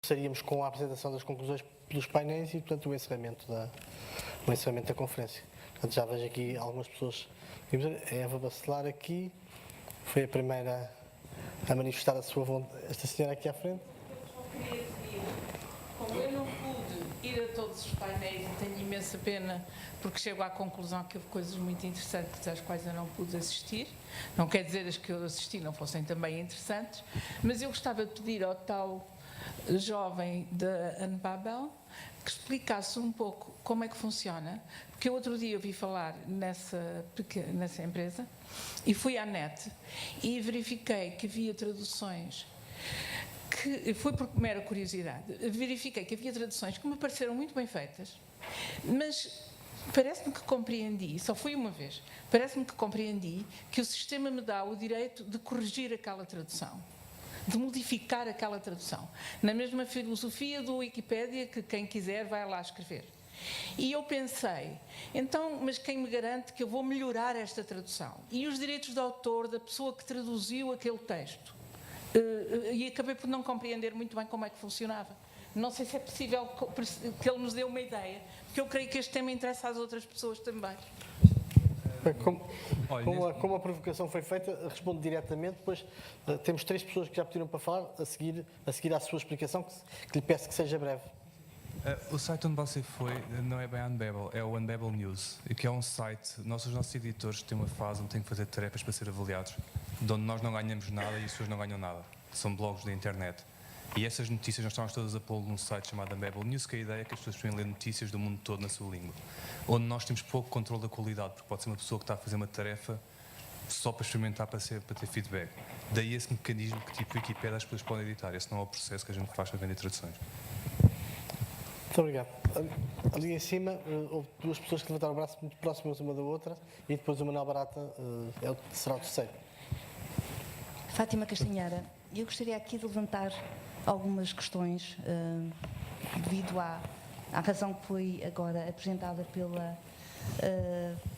começaríamos com a apresentação das conclusões dos painéis e, portanto, o encerramento da conferência. Portanto, já vejo aqui algumas pessoas. A Eva Bacelar aqui foi a primeira a manifestar a sua vontade. Esta senhora aqui à frente. Eu só queria pedir, como eu não pude ir a todos os painéis e tenho imensa pena porque chego à conclusão que houve coisas muito interessantes às quais eu não pude assistir. Não quer dizer as que eu assisti não fossem também interessantes, mas eu gostava de pedir ao tal jovem da Anbabel que explicasse um pouco como é que funciona, porque eu outro dia ouvi falar nessa empresa e fui à net e verifiquei que havia traduções que, foi por mera curiosidade, verifiquei que havia traduções que me pareceram muito bem feitas, mas parece-me que compreendi, só fui uma vez, parece-me que compreendi que o sistema me dá o direito de corrigir aquela tradução, de modificar aquela tradução, na mesma filosofia do Wikipédia, que quem quiser vai lá escrever. E eu pensei, então, mas quem me garante que eu vou melhorar esta tradução? E os direitos de autor da pessoa que traduziu aquele texto? E acabei por não compreender muito bem como é que funcionava. Não sei se é possível que ele nos dê uma ideia, porque eu creio que este tema interessa às outras pessoas também. Como a provocação foi feita, respondo diretamente, depois temos 3 pessoas que já pediram para falar, a seguir à sua explicação, que lhe peço que seja breve. O site onde você foi não é bem a Unbabel, é o Unbabel News, que é um site, os nossos editores têm uma fase onde têm que fazer tarefas para ser avaliados, de onde nós não ganhamos nada e as pessoas não ganham nada. São blogs da internet. E essas notícias nós estamos todas a pô-lo num site chamado Unbabel News, que a ideia é que as pessoas podem ler notícias do mundo todo na sua língua. Onde nós temos pouco controle da qualidade, porque pode ser uma pessoa que está a fazer uma tarefa só para experimentar, para ter feedback. Daí esse mecanismo que tipo Wikipédia as pessoas podem editar. Esse não é o processo que a gente faz para vender traduções. Muito obrigado. Ali em cima houve 2 pessoas que levantaram o braço muito próximas uma da outra e depois o Manuel Barata será o terceiro. Fátima Castanheira, eu gostaria aqui de levantar algumas questões devido à razão que foi agora apresentada pela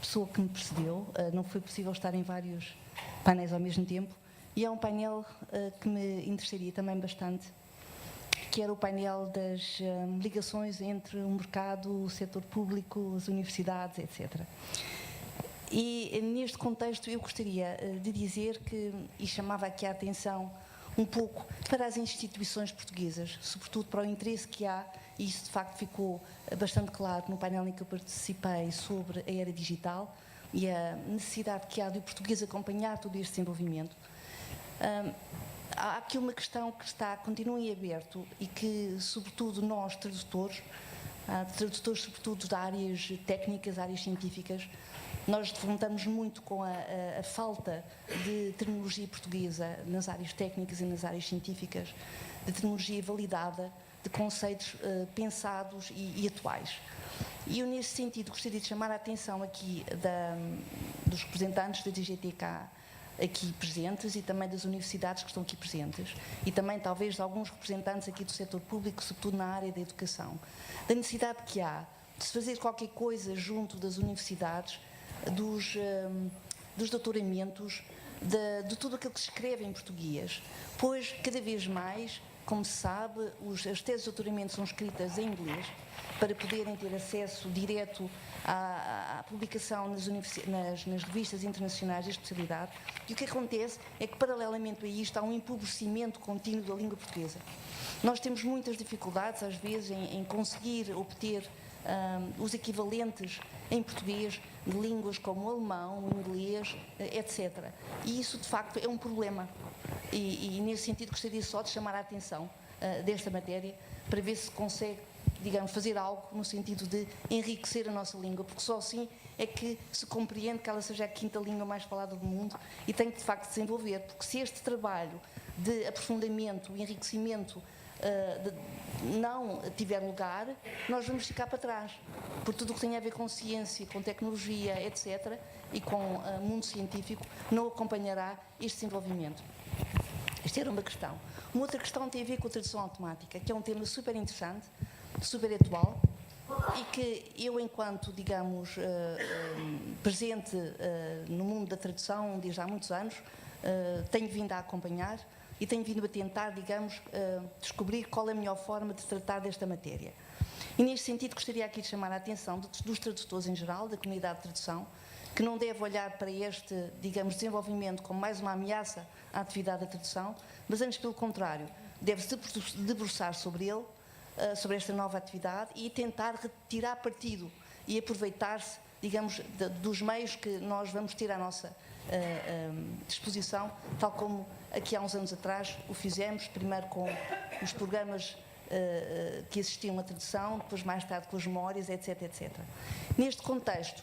pessoa que me precedeu. Não foi possível estar em vários painéis ao mesmo tempo e é um painel que me interessaria também bastante, que era o painel das ligações entre o mercado, o setor público, as universidades, etc. E neste contexto eu gostaria de dizer que, e chamava aqui a atenção um pouco para as instituições portuguesas, sobretudo para o interesse que há, e isso de facto ficou bastante claro no painel em que eu participei sobre a era digital e a necessidade que há de o português acompanhar todo este desenvolvimento. Há aqui uma questão que continua em aberto e que, sobretudo nós, tradutores sobretudo de áreas técnicas, áreas científicas, nós defrontamos muito com a falta de terminologia portuguesa nas áreas técnicas e nas áreas científicas, de terminologia validada, de conceitos pensados e atuais. E eu, nesse sentido, gostaria de chamar a atenção aqui dos representantes da DGTK aqui presentes e também das universidades que estão aqui presentes e também talvez de alguns representantes aqui do setor público, sobretudo na área da educação, da necessidade que há de se fazer qualquer coisa junto das universidades, dos doutoramentos, de tudo aquilo que se escreve em português, pois cada vez mais, como se sabe, as teses de doutoramento são escritas em inglês para poderem ter acesso direto à publicação nas revistas internacionais de especialidade, e o que acontece é que, paralelamente a isto, há um empobrecimento contínuo da língua portuguesa. Nós temos muitas dificuldades, às vezes, em conseguir obter os equivalentes em português de línguas como o alemão, o inglês, etc. E isso, de facto, é um problema. E nesse sentido, gostaria só de chamar a atenção desta matéria para ver se consegue, digamos, fazer algo no sentido de enriquecer a nossa língua, porque só assim é que se compreende que ela seja a 5ª língua mais falada do mundo e tem que, de facto, desenvolver, porque se este trabalho de aprofundamento e enriquecimento não tiver lugar, nós vamos ficar para trás, por tudo o que tem a ver com ciência, com tecnologia, etc., e com o mundo científico, não acompanhará este desenvolvimento. Esta era uma questão. Uma outra questão tem a ver com a tradução automática, que é um tema super interessante, super atual, e que eu, enquanto, digamos, presente no mundo da tradução desde há muitos anos, tenho vindo a acompanhar e tenho vindo a tentar, digamos, descobrir qual é a melhor forma de tratar desta matéria. E neste sentido gostaria aqui de chamar a atenção dos tradutores em geral, da comunidade de tradução, que não deve olhar para este, digamos, desenvolvimento como mais uma ameaça à atividade da tradução, mas antes pelo contrário, deve-se debruçar sobre ele, sobre esta nova atividade e tentar retirar partido e aproveitar-se, digamos, dos meios que nós vamos ter à nossa disposição, tal como aqui há uns anos atrás o fizemos, primeiro com os programas que existiam a tradução, depois mais tarde com as memórias, etc, etc. Neste contexto,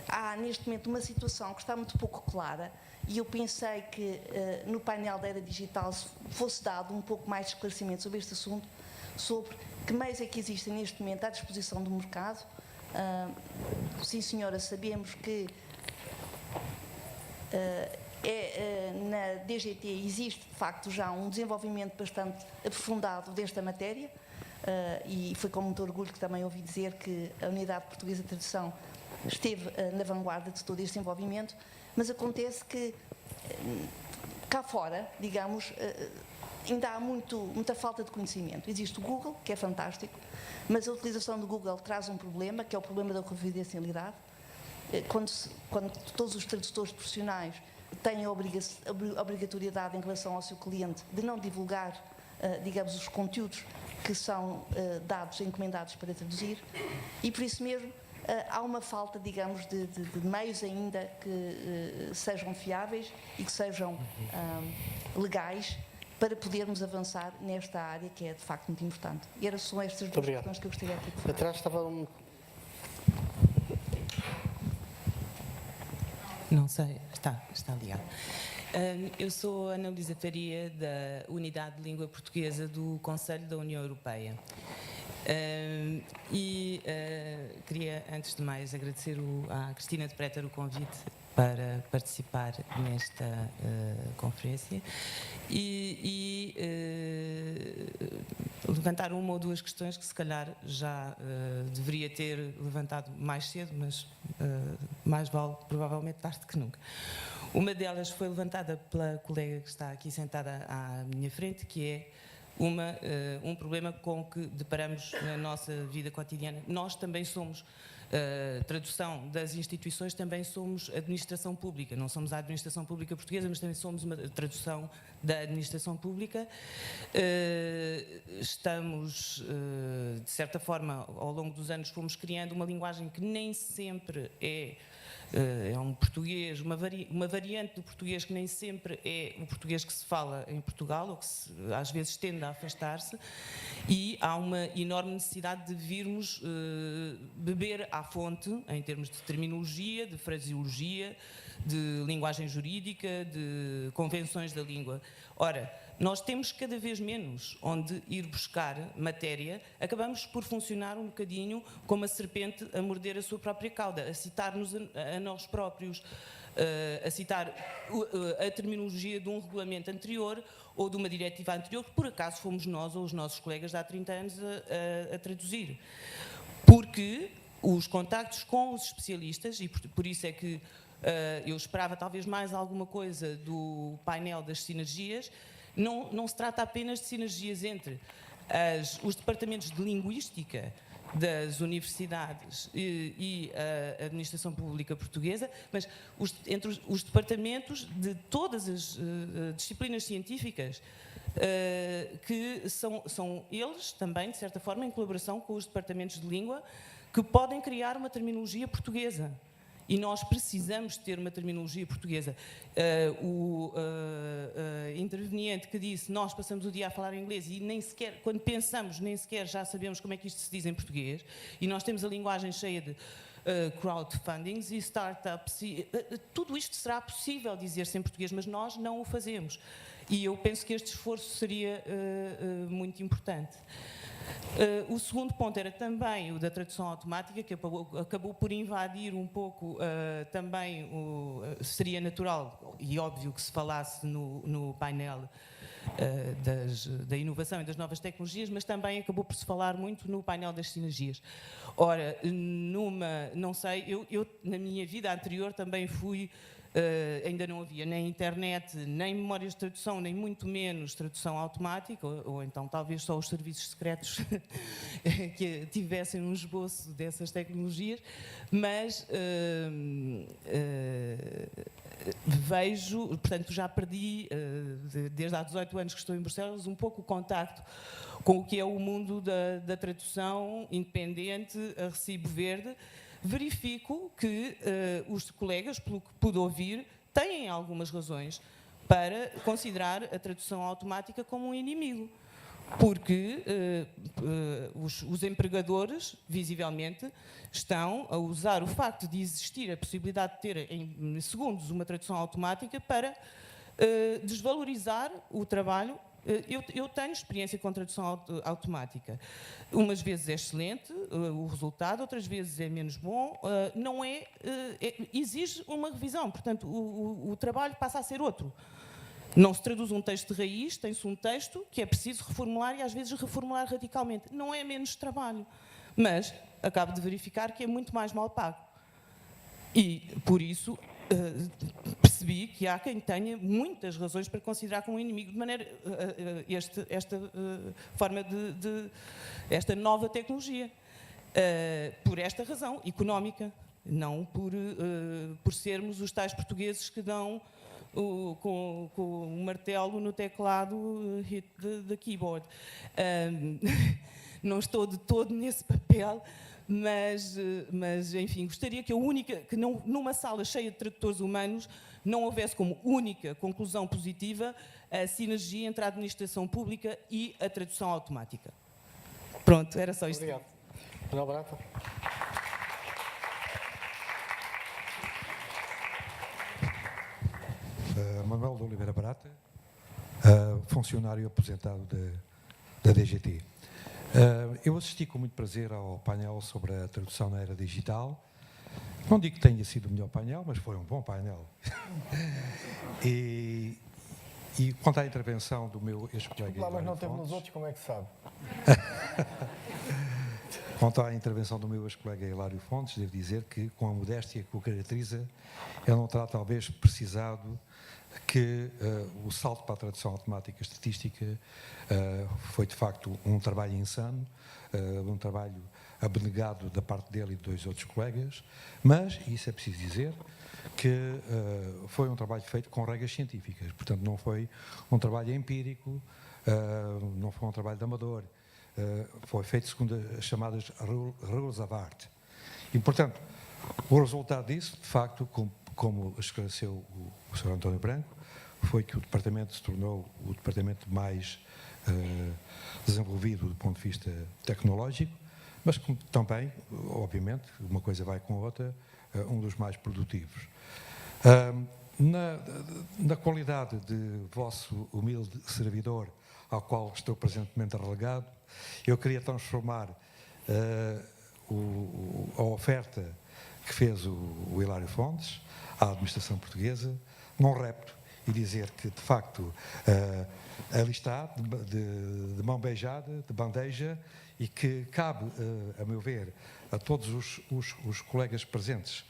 há neste momento uma situação que está muito pouco clara e eu pensei que no painel da era digital fosse dado um pouco mais de esclarecimento sobre este assunto, sobre que meios é que existem neste momento à disposição do mercado. Sim, senhora, sabemos que na DGT existe, de facto, já um desenvolvimento bastante aprofundado desta matéria e foi com muito orgulho que também ouvi dizer que a Unidade Portuguesa de Tradução esteve na vanguarda de todo este desenvolvimento, mas acontece que cá fora, digamos, ainda há muita falta de conhecimento. Existe o Google, que é fantástico, mas a utilização do Google traz um problema, que é o problema da confidencialidade. Quando todos os tradutores profissionais têm a obrigatoriedade em relação ao seu cliente de não divulgar, digamos, os conteúdos que são dados, encomendados para traduzir, e por isso mesmo há uma falta, digamos, de meios ainda que sejam fiáveis e que sejam legais para podermos avançar nesta área que é de facto muito importante. E são estas duas questões que eu gostaria aqui de falar. Atrás estava Não sei, está ligado. Eu sou Ana Luísa Faria, da Unidade de Língua Portuguesa do Conselho da União Europeia. Queria, antes de mais, agradecer à Cristina de Préter o convite para participar nesta conferência e levantar uma ou duas questões que se calhar já deveria ter levantado mais cedo, mas mais vale provavelmente tarde que nunca. Uma delas foi levantada pela colega que está aqui sentada à minha frente, que é um problema com que deparamos na nossa vida cotidiana. Nós também somos tradução das instituições, também somos administração pública. Não somos a administração pública portuguesa, mas também somos uma tradução da administração pública. Estamos, de certa forma, ao longo dos anos, fomos criando uma linguagem que nem sempre é um português, uma variante do português que nem sempre é o português que se fala em Portugal, ou que às vezes tende a afastar-se, e há uma enorme necessidade de virmos beber à fonte, em termos de terminologia, de fraseologia, de linguagem jurídica, de convenções da língua. Ora, nós temos cada vez menos onde ir buscar matéria, acabamos por funcionar um bocadinho como a serpente a morder a sua própria cauda, a citar-nos a nós próprios, a citar a terminologia de um regulamento anterior ou de uma diretiva anterior, que por acaso fomos nós ou os nossos colegas de há 30 anos a traduzir. Porque os contactos com os especialistas, e por isso é que eu esperava talvez mais alguma coisa do painel das sinergias. Não se trata apenas de sinergias entre os departamentos de linguística das universidades e a administração pública portuguesa, mas entre os departamentos de todas as disciplinas científicas, que são eles também, de certa forma, em colaboração com os departamentos de língua, que podem criar uma terminologia portuguesa. E nós precisamos ter uma terminologia portuguesa. O interveniente que disse nós passamos o dia a falar inglês e nem sequer, quando pensamos, nem sequer já sabemos como é que isto se diz em português, e nós temos a linguagem cheia de crowdfundings e startups, tudo isto será possível dizer-se em português, mas nós não o fazemos. E eu penso que este esforço seria muito importante. O segundo ponto era também o da tradução automática, que acabou por invadir um pouco também, seria natural e óbvio que se falasse no painel da inovação e das novas tecnologias, mas também acabou por se falar muito no painel das sinergias. Ora, não sei, eu na minha vida anterior também fui ainda não havia nem internet, nem memórias de tradução, nem muito menos tradução automática, ou então talvez só os serviços secretos que tivessem um esboço dessas tecnologias, mas vejo, portanto já perdi, desde há 18 anos que estou em Bruxelas, um pouco o contacto com o que é o mundo da tradução independente a recibo verde. Verifico que os colegas, pelo que pude ouvir, têm algumas razões para considerar a tradução automática como um inimigo. Porque os empregadores, visivelmente, estão a usar o facto de existir a possibilidade de ter em segundos uma tradução automática para desvalorizar o trabalho. Eu tenho experiência com tradução automática. Umas vezes é excelente o resultado, outras vezes é menos bom. Não exige uma revisão, portanto, o trabalho passa a ser outro. Não se traduz um texto de raiz, tem-se um texto que é preciso reformular e às vezes reformular radicalmente. Não é menos trabalho, mas acabo de verificar que é muito mais mal pago. E, por isso, percebi que há quem tenha muitas razões para considerar como inimigo, de maneira esta nova tecnologia. Por esta razão económica, não por sermos os tais portugueses que dão com o martelo no teclado hit da keyboard. Não estou de todo nesse papel, mas enfim, gostaria que numa sala cheia de tradutores humanos não houvesse como única conclusão positiva a sinergia entre a administração pública e a tradução automática. Pronto, era só isto. Obrigado. Manuel Barata. Manuel de Oliveira Barata, funcionário aposentado da DGT. Eu assisti com muito prazer ao painel sobre a tradução na era digital. Não digo que tenha sido o melhor painel, mas foi um bom painel. E quanto à intervenção do meu ex-colega Lá, mas Hilário não teve nos Fontes, outros, como é que sabe? quanto à intervenção do meu ex-colega Hilário Fontes, devo dizer que, com a modéstia que o caracteriza, ele não terá talvez precisado que o salto para a tradução automática estatística foi de facto um trabalho insano, um trabalho abnegado da parte dele e de dois outros colegas, mas, isso é preciso dizer, que foi um trabalho feito com regras científicas, portanto não foi um trabalho empírico, não foi um trabalho de amador, foi feito segundo as chamadas rules of art. E, portanto, o resultado disso, de facto, como esclareceu o Sr. António Branco, foi que o departamento se tornou o departamento mais desenvolvido do ponto de vista tecnológico, mas também, obviamente, uma coisa vai com a outra, um dos mais produtivos. Na qualidade de vosso humilde servidor, ao qual estou presentemente relegado, eu queria transformar a oferta que fez o Hilário Fontes à administração portuguesa num repto e dizer que, de facto, ali está, de mão beijada, de bandeja, e que cabe, a meu ver, a todos os colegas presentes,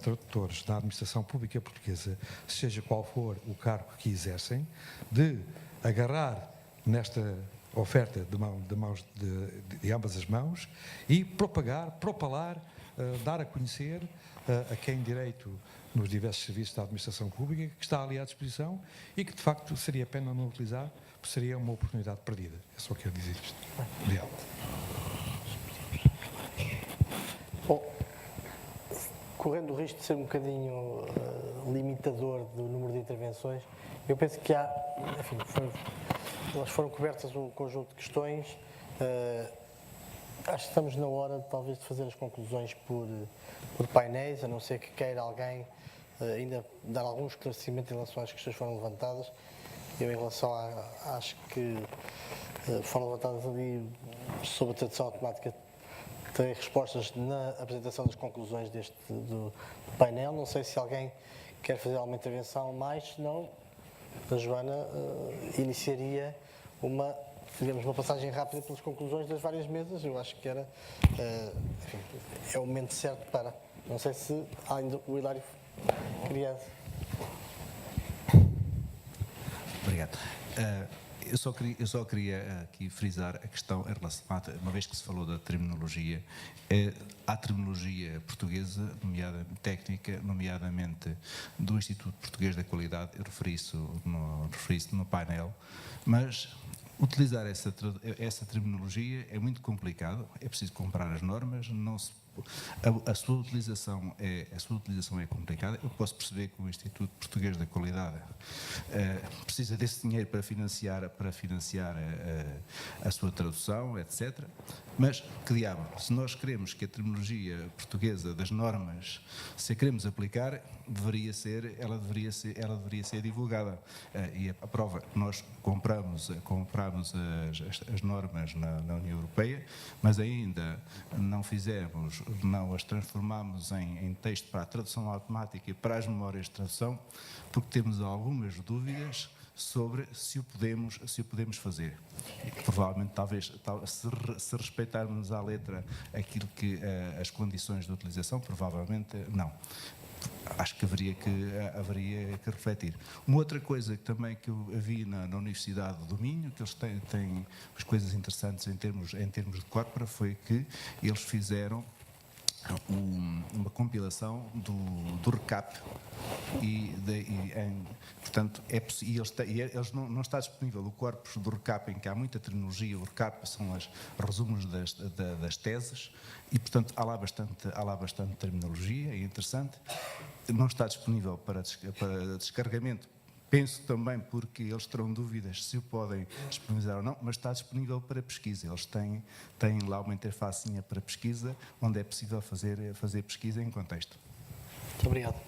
tradutores na administração pública portuguesa, seja qual for o cargo que exercem, de agarrar nesta oferta de ambas as mãos e propalar, dar a conhecer a quem direito nos diversos serviços da administração pública, que está ali à disposição e que, de facto, seria pena não utilizar, porque seria uma oportunidade perdida. Eu só quero dizer isto. Obrigado. Bom, correndo o risco de ser um bocadinho limitador do número de intervenções, eu penso que há, enfim, elas foram cobertas um conjunto de questões. Acho que estamos na hora, talvez, de fazer as conclusões por painéis, a não ser que queira alguém ainda dar algum esclarecimento em relação às questões que foram levantadas. Eu, em relação acho que foram levantadas ali sobre a tradução automática, terei respostas na apresentação das conclusões do painel. Não sei se alguém quer fazer alguma intervenção mais, senão a Joana iniciaria uma passagem rápida pelas conclusões das várias mesas. Eu acho que era, enfim, é o momento certo para. Não sei se ainda o Hilário queria Obrigado. Eu só queria aqui frisar a questão em relação, uma vez que se falou da terminologia, há terminologia portuguesa, técnica, nomeadamente do Instituto Português da Qualidade, eu referi isso no painel, mas utilizar essa terminologia é muito complicado, é preciso comprar as normas, a sua utilização é complicada. Eu posso perceber que o Instituto Português da Qualidade precisa desse dinheiro para financiar a sua tradução, etc. Mas, que diabo, se nós queremos que a terminologia portuguesa das normas, se a queremos aplicar, ela deveria ser divulgada. E a prova, nós compramos as normas na União Europeia, mas ainda não as transformamos em texto para a tradução automática e para as memórias de tradução, porque temos algumas dúvidas sobre se o podemos fazer. E, provavelmente, talvez, se respeitarmos à letra aquilo que as condições de utilização, provavelmente não. Acho que haveria que refletir. Uma outra coisa também que eu vi na Universidade do Minho, que eles têm as coisas interessantes em termos de corpora, foi que eles fizeram uma compilação do RCAP portanto eles não está disponível o corpus do RCAP, em que há muita terminologia. O RCAP são os resumos das teses e, portanto, há lá bastante terminologia, é interessante. Não está disponível para descarregamento. Penso também porque eles terão dúvidas se o podem disponibilizar ou não, mas está disponível para pesquisa. Eles têm lá uma interfacinha para pesquisa, onde é possível fazer pesquisa em contexto. Muito obrigado.